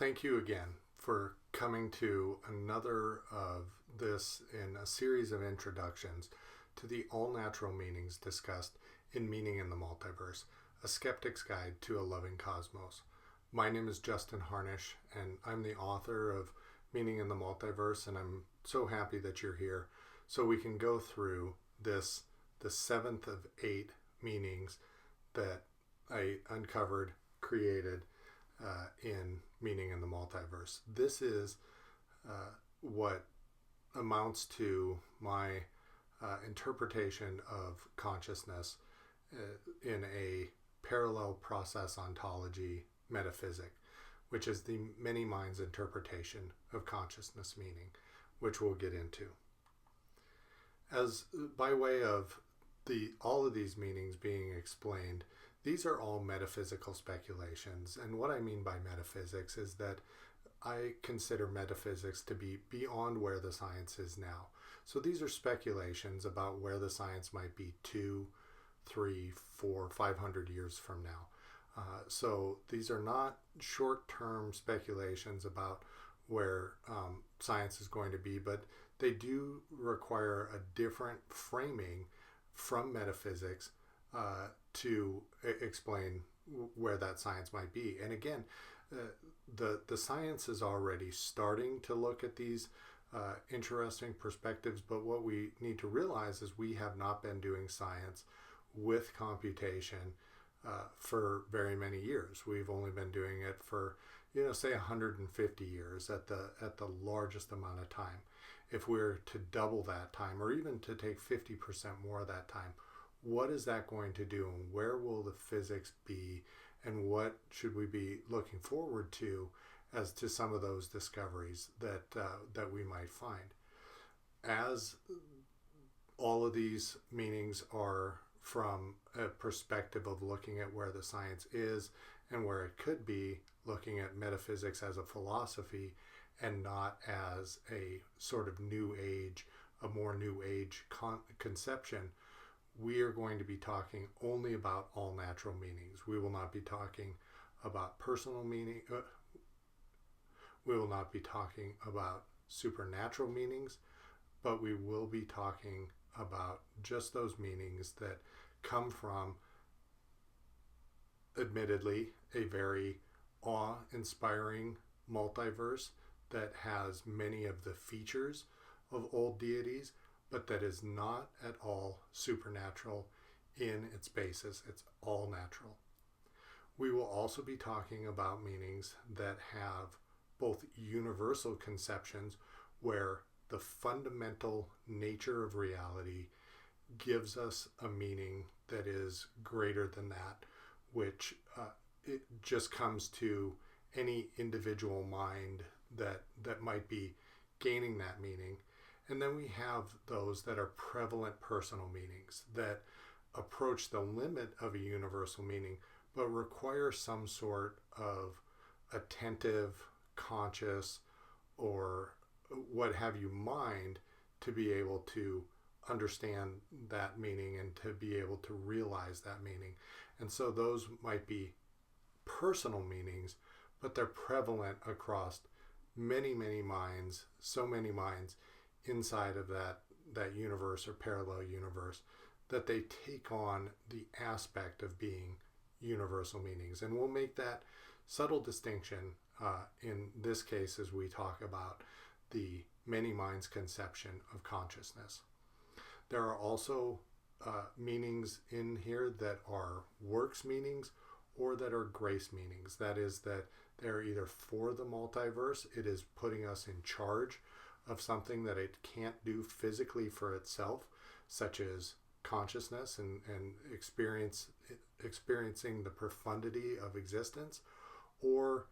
Thank you again for coming to another of this in a series of introductions to the all-natural meanings discussed in Meaning in the Multiverse, a skeptic's guide to a loving cosmos. My name is Justin Harnish, and I'm the author of Meaning in the Multiverse, and I'm so happy that you're here so we can go through this, the seventh of 8 meanings that I uncovered, created in Meaning in the Multiverse. This is what amounts to my interpretation of consciousness in a parallel process ontology metaphysic, which is the many minds interpretation of consciousness meaning, which we'll get into. As by way of all of these meanings being explained, these are all metaphysical speculations. And what I mean by metaphysics is that I consider metaphysics to be beyond where the science is now. So these are speculations about where the science might be 2, 3, 4, 500 years from now. So these are not short-term speculations about where science is going to be, but they do require a different framing from metaphysics to explain where that science might be. And again, the science is already starting to look at these interesting perspectives, but what we need to realize is we have not been doing science with computation for very many years. We've only been doing it for, say 150 years at the largest amount of time. If we're to double that time, or even to take 50% more of that time, what is that going to do, and where will the physics be, and what should we be looking forward to as to some of those discoveries that we might find? As all of these meanings are from a perspective of looking at where the science is and where it could be, looking at metaphysics as a philosophy and not as a sort of new age, a more new age conception, we are going to be talking only about all natural meanings. We will not be talking about personal meaning. We will not be talking about supernatural meanings, but we will be talking about just those meanings that come from, admittedly, a very awe-inspiring multiverse that has many of the features of old deities, but that is not at all supernatural in its basis. It's all natural. We will also be talking about meanings that have both universal conceptions, where the fundamental nature of reality gives us a meaning that is greater than that, which it just comes to any individual mind that might be gaining that meaning. And then we have those that are prevalent personal meanings that approach the limit of a universal meaning, but require some sort of attentive, conscious, or what have you mind to be able to understand that meaning and to be able to realize that meaning. And so those might be personal meanings, but they're prevalent across many, many minds, so many minds inside of that universe or parallel universe, that they take on the aspect of being universal meanings. And we'll make that subtle distinction in this case as we talk about the many minds conception of consciousness. There are also meanings in here that are works meanings or that are grace meanings. That is, that they're either for the multiverse, it is putting us in charge of something that it can't do physically for itself, such as consciousness and experiencing the profundity of existence, or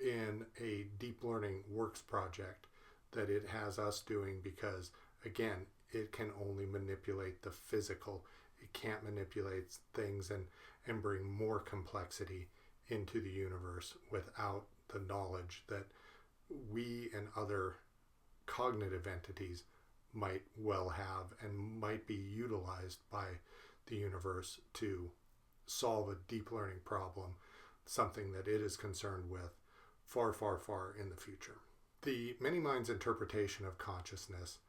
in a deep learning works project that it has us doing because, again, it can only manipulate the physical. It can't manipulate things and bring more complexity into the universe without the knowledge that we and other cognitive entities might well have and might be utilized by the universe to solve a deep learning problem, something that it is concerned with far, far, far in the future. The many minds interpretation of consciousness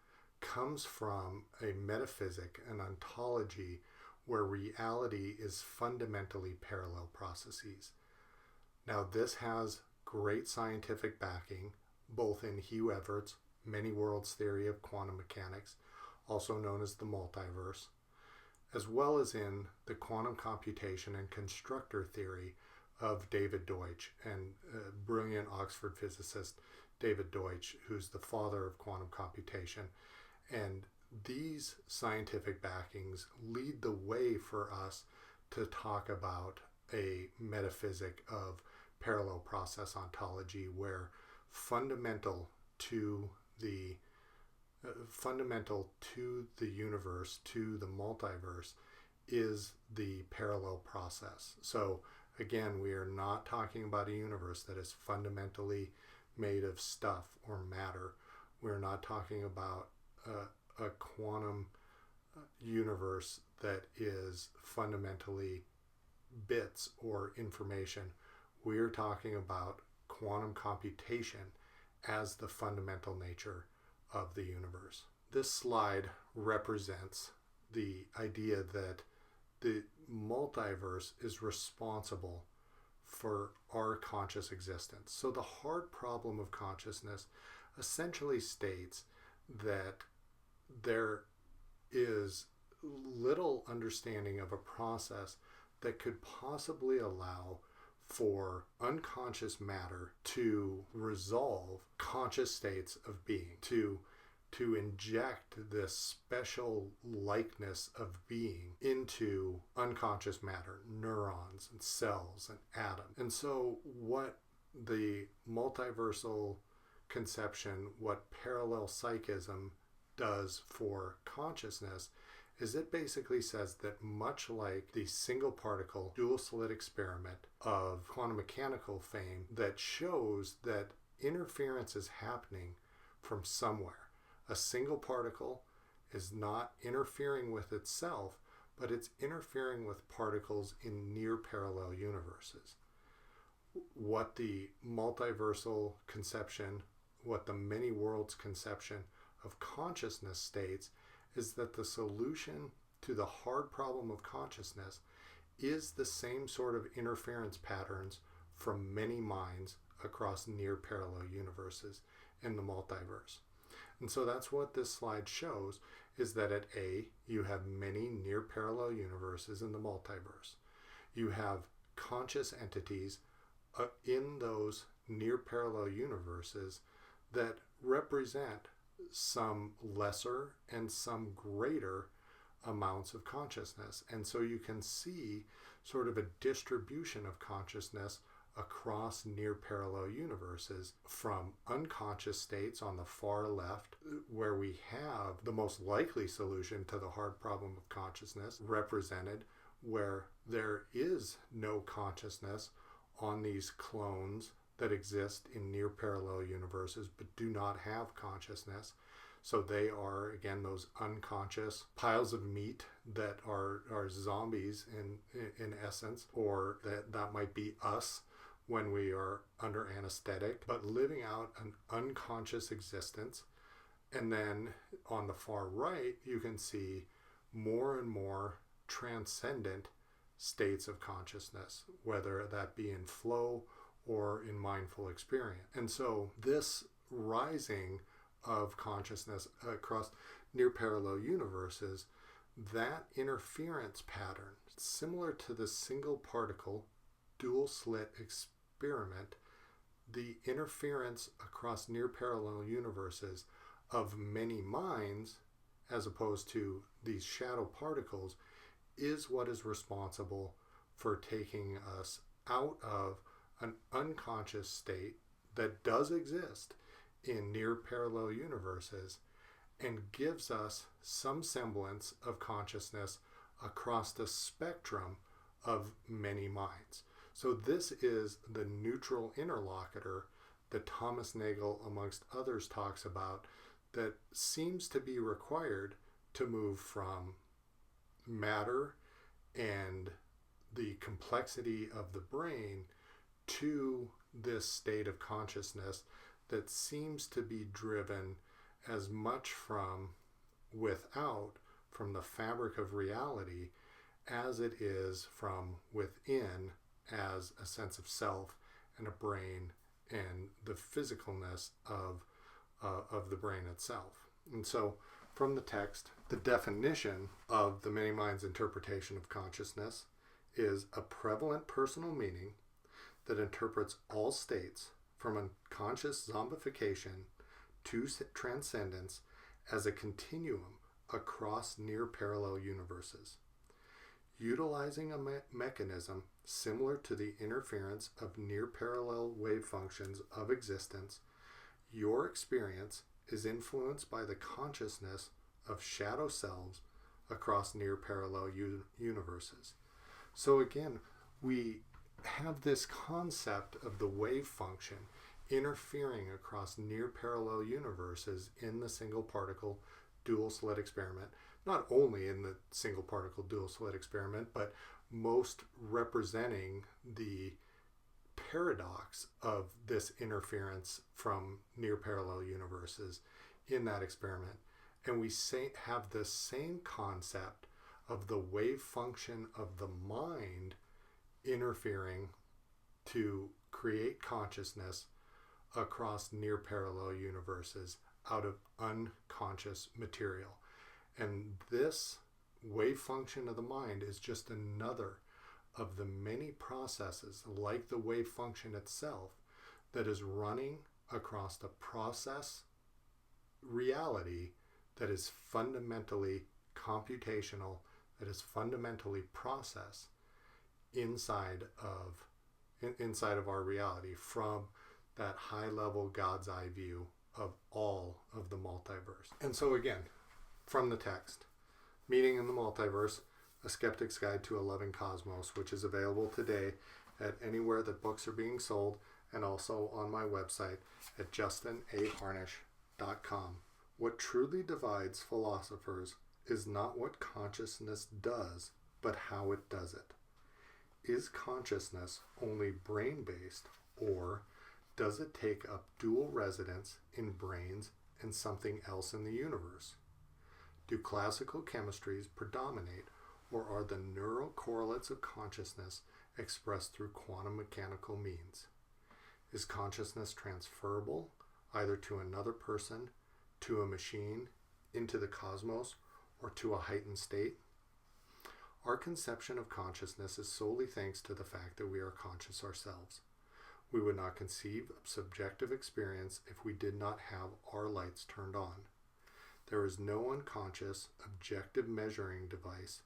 comes from a metaphysic, an ontology, where reality is fundamentally parallel processes. Now, this has great scientific backing, both in Hugh Everett's many worlds theory of quantum mechanics, also known as the multiverse, as well as in the quantum computation and constructor theory of David Deutsch, and brilliant Oxford physicist David Deutsch, who's the father of quantum computation. And these scientific backings lead the way for us to talk about a metaphysic of parallel process ontology, where fundamental to the universe, to the multiverse, is the parallel process. So again, we are not talking about a universe that is fundamentally made of stuff or matter. We're not talking about a quantum universe that is fundamentally bits or information. We're talking about quantum computation as the fundamental nature of the universe. This slide represents the idea that the multiverse is responsible for our conscious existence. So the hard problem of consciousness essentially states that there is little understanding of a process that could possibly allow for unconscious matter to resolve conscious states of being, to inject this special likeness of being into unconscious matter, neurons and cells and atoms. And so what the multiversal conception, what parallel psychism does for consciousness, is it basically says that much like the single particle dual slit experiment of quantum mechanical fame that shows that interference is happening from somewhere. A single particle is not interfering with itself, but it's interfering with particles in near parallel universes. What the multiversal conception, what the many worlds conception of consciousness states, is that the solution to the hard problem of consciousness is the same sort of interference patterns from many minds across near parallel universes in the multiverse. And so that's what this slide shows, is that at A, you have many near parallel universes in the multiverse. You have conscious entities in those near parallel universes that represent some lesser and some greater amounts of consciousness. And so you can see sort of a distribution of consciousness across near parallel universes, from unconscious states on the far left, where we have the most likely solution to the hard problem of consciousness represented, where there is no consciousness on these clones that exist in near parallel universes but do not have consciousness. So they are, again, those unconscious piles of meat that are zombies in essence, or that might be us when we are under anesthetic, but living out an unconscious existence. And then on the far right, you can see more and more transcendent states of consciousness, whether that be in flow or in mindful experience. And so this rising of consciousness across near parallel universes, that interference pattern, similar to the single particle dual slit experiment, the interference across near parallel universes of many minds, as opposed to these shadow particles, is what is responsible for taking us out of an unconscious state that does exist in near parallel universes and gives us some semblance of consciousness across the spectrum of many minds. So this is the neutral interlocutor that Thomas Nagel, amongst others, talks about, that seems to be required to move from matter and the complexity of the brain to this state of consciousness that seems to be driven as much from without, from the fabric of reality, as it is from within, as a sense of self and a brain and the physicalness of the brain itself. And so from the text, the definition of the many minds interpretation of consciousness is a prevalent personal meaning that interprets all states from unconscious zombification to transcendence as a continuum across near parallel universes. Utilizing a mechanism similar to the interference of near parallel wave functions of existence, your experience is influenced by the consciousness of shadow selves across near parallel universes. So again, we have this concept of the wave function interfering across near parallel universes in the single particle dual slit experiment. Not only in the single particle dual slit experiment, but most representing the paradox of this interference from near parallel universes in that experiment. And we have the same concept of the wave function of the mind interfering to create consciousness across near parallel universes out of unconscious material. And this wave function of the mind is just another of the many processes, like the wave function itself, that is running across the process reality that is fundamentally computational, that is fundamentally process inside of our reality from that high level God's eye view of all of the multiverse. And so again, from the text, Meaning in the Multiverse, A Skeptic's Guide to a Loving Cosmos, which is available today at anywhere that books are being sold, and also on my website at justinaharnish.com. What truly divides philosophers is not what consciousness does, but how it does it. Is consciousness only brain-based, or does it take up dual residence in brains and something else in the universe? Do classical chemistries predominate, or are the neural correlates of consciousness expressed through quantum mechanical means? Is consciousness transferable, either to another person, to a machine, into the cosmos, or to a heightened state? Our conception of consciousness is solely thanks to the fact that we are conscious ourselves. We would not conceive of subjective experience if we did not have our lights turned on. There is no unconscious, objective measuring device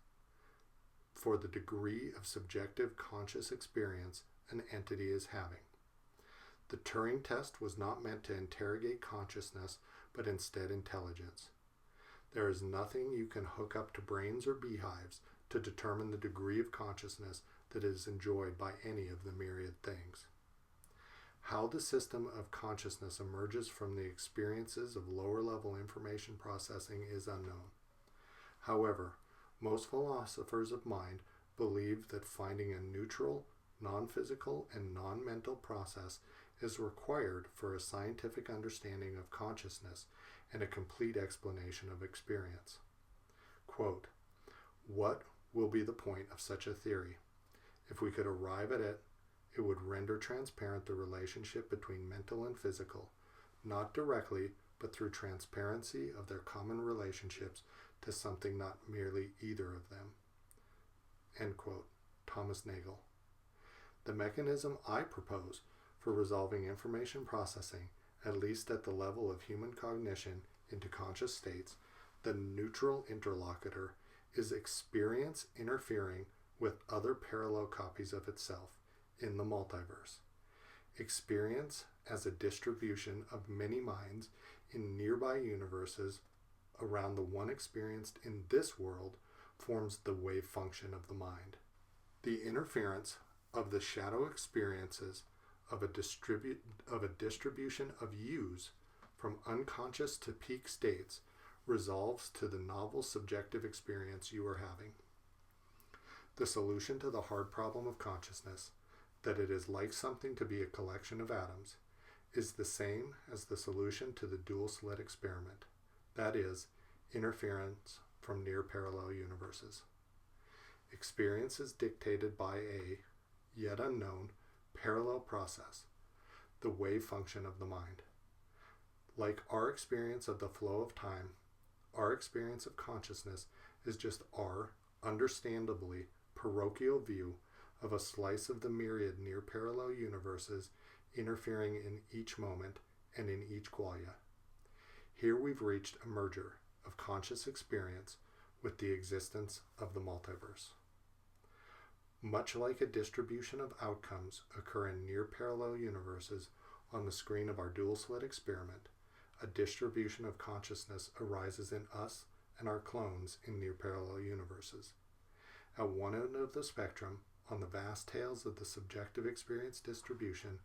for the degree of subjective conscious experience an entity is having. The Turing test was not meant to interrogate consciousness, but instead intelligence. There is nothing you can hook up to brains or beehives to determine the degree of consciousness that is enjoyed by any of the myriad things. How the system of consciousness emerges from the experiences of lower-level information processing is unknown. However, most philosophers of mind believe that finding a neutral, non-physical, and non-mental process is required for a scientific understanding of consciousness and a complete explanation of experience. Quote, "What will be the point of such a theory? If we could arrive at it, it would render transparent the relationship between mental and physical, not directly, but through transparency of their common relationships to something not merely either of them." End quote. Thomas Nagel. The mechanism I propose for resolving information processing, at least at the level of human cognition, into conscious states, the neutral interlocutor, is experience interfering with other parallel copies of itself in the multiverse. Experience as a distribution of many minds in nearby universes around the one experienced in this world forms the wave function of the mind. The interference of the shadow experiences of a distribution of yous from unconscious to peak states resolves to the novel subjective experience you are having. The solution to the hard problem of consciousness, that it is like something to be a collection of atoms, is the same as the solution to the dual slit experiment, that is, interference from near parallel universes. Experience is dictated by a, yet unknown, parallel process, the wave function of the mind. Like our experience of the flow of time, our experience of consciousness is just our, understandably, parochial view of a slice of the myriad near parallel universes interfering in each moment and in each qualia. Here we've reached a merger of conscious experience with the existence of the multiverse. Much like a distribution of outcomes occur in near parallel universes on the screen of our dual slit experiment, a distribution of consciousness arises in us and our clones in near parallel universes. At one end of the spectrum, on the vast tails of the subjective experience distribution,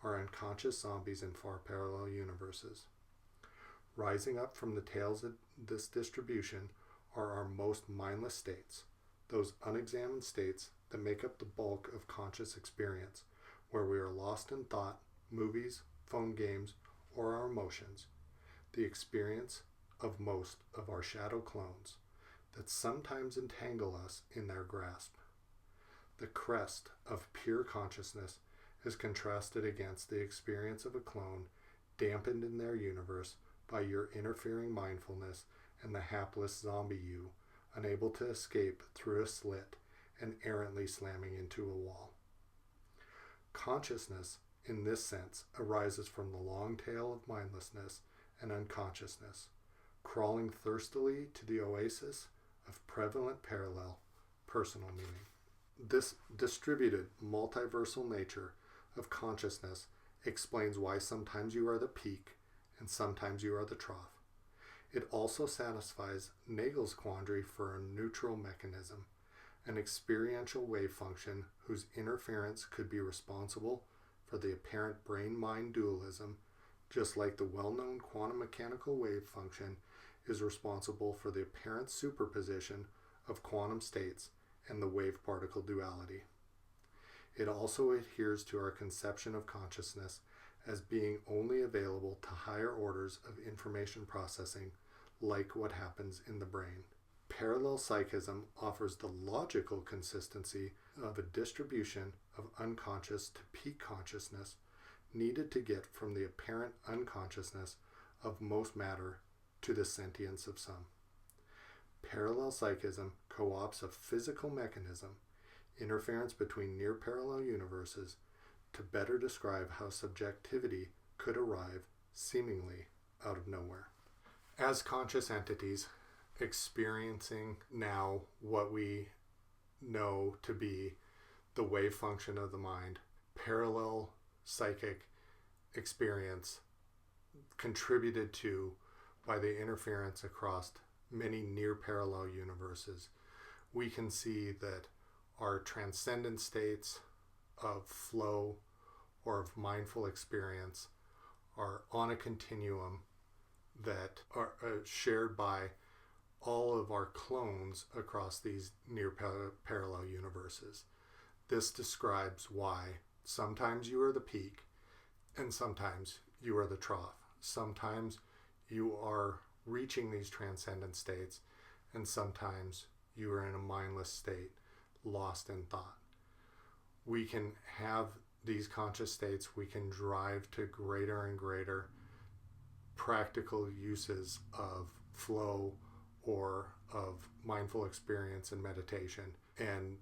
are unconscious zombies in far parallel universes. Rising up from the tails of this distribution are our most mindless states, those unexamined states that make up the bulk of conscious experience, where we are lost in thought, movies, phone games, or our emotions, the experience of most of our shadow clones that sometimes entangle us in their grasp. The crest of pure consciousness is contrasted against the experience of a clone dampened in their universe by your interfering mindfulness and the hapless zombie you, unable to escape through a slit and errantly slamming into a wall. Consciousness, in this sense, arises from the long tail of mindlessness and unconsciousness, crawling thirstily to the oasis of prevalent parallel personal meaning. This distributed multiversal nature of consciousness explains why sometimes you are the peak and sometimes you are the trough. It also satisfies Nagel's quandary for a neutral mechanism, an experiential wave function whose interference could be responsible for the apparent brain-mind dualism, just like the well-known quantum mechanical wave function is responsible for the apparent superposition of quantum states and the wave-particle duality. It also adheres to our conception of consciousness as being only available to higher orders of information processing, like what happens in the brain. Parallel psychism offers the logical consistency of a distribution of unconscious to peak consciousness needed to get from the apparent unconsciousness of most matter to the sentience of some. Parallel psychism co-opts a physical mechanism, interference between near parallel universes, to better describe how subjectivity could arrive seemingly out of nowhere. As conscious entities, experiencing now what we know to be the wave function of the mind, parallel psychic experience contributed to by the interference across many near parallel universes, we can see that our transcendent states of flow or of mindful experience are on a continuum that are shared by all of our clones across these near parallel universes. This describes why sometimes you are the peak and sometimes you are the trough. Sometimes you are reaching these transcendent states and sometimes you are in a mindless state, lost in thought. We can have these conscious states, we can drive to greater and greater practical uses of flow or of mindful experience and meditation and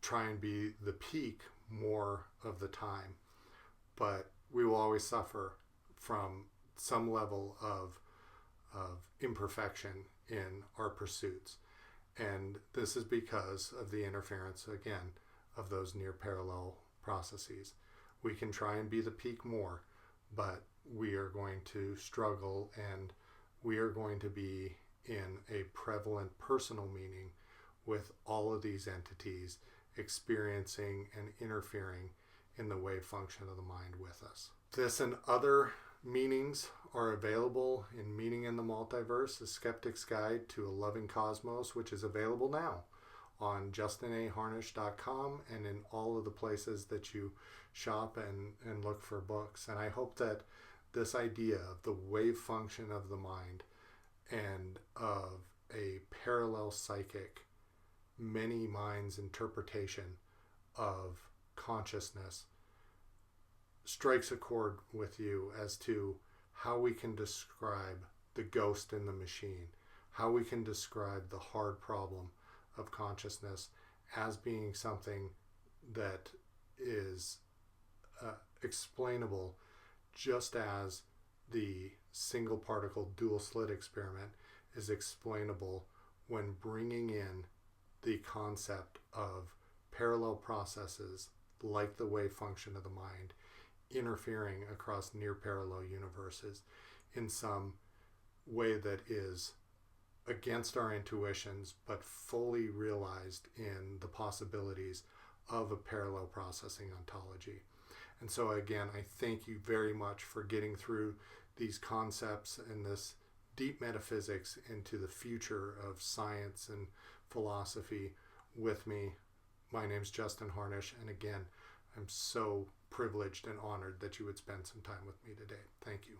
try and be the peak more of the time. But we will always suffer from some level of imperfection in our pursuits. And this is because of the interference, again, of those near parallel processes. We can try and be the peak more, but we are going to struggle and we are going to be in a prevalent personal meaning with all of these entities experiencing and interfering in the wave function of the mind with us. This and other meanings are available in Meaning in the Multiverse, A Skeptic's Guide to a Loving Cosmos, which is available now on justinaharnish.com and in all of the places that you shop and look for books. And I hope that this idea of the wave function of the mind and of a parallel psychic, many minds interpretation of consciousness strikes a chord with you as to how we can describe the ghost in the machine, how we can describe the hard problem of consciousness as being something that is explainable, just as the single particle dual slit experiment is explainable when bringing in the concept of parallel processes like the wave function of the mind interfering across near parallel universes in some way that is against our intuitions but fully realized in the possibilities of a parallel processing ontology. And so again, I thank you very much for getting through these concepts and this deep metaphysics into the future of science and philosophy with me. My name's Justin Harnish, and again, I'm so privileged and honored that you would spend some time with me today. Thank you.